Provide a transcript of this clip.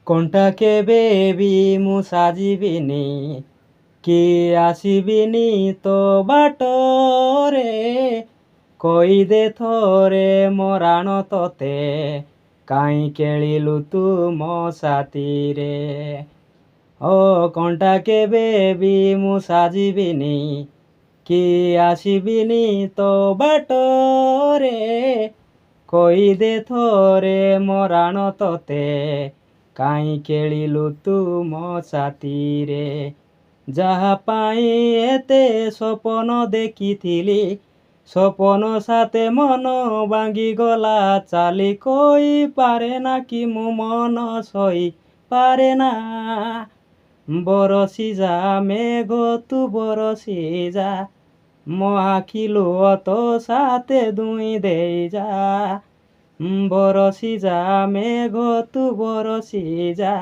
କଣ୍ଟା କେବେ ବି ମୁଁ ସାଜିବିନି, କି ଆସିବିନି ତୋ ବାଟରେ। କହିଦେ ଥରେ ମୋ ରାଣ ତତେ, କାଇଁ ଖେଳିଲୁ ତୁ ମୋ ସାଥିରେ। ଓ କଣ୍ଟା କେବେ ବି ମୁଁ ସାଜିବିନି, କି ଆସିବିନି ତୋ ବାଟରେ। କହିଦେ ଥରେ ମୋ ରାଣ ତତେ, କାଇଁ ଖେଳିଲୁ ତୁ ମୋ ସାଥିରେ। ଯାହା ପାଇଁ ଏତେ ସପନ ଦେଖିଥିଲି, ସପନ ସାଥେ ମନ ଭାଙ୍ଗିଗଲା ଚାଲି। କହିପାରେ ନା କି ମୁଁ ମନ ସହି ପାରେ ନା। ବରଷି ଯା ମେଘ ତୁ ବରଷି ଯା, ମୋ ଆଖି ଲୁହ ତୋ ସାଥେ ଧୁଇ ଦେଇ ଯା। ବରଷି ଯା ମେଘ ତୁ ବରଷି ଯା,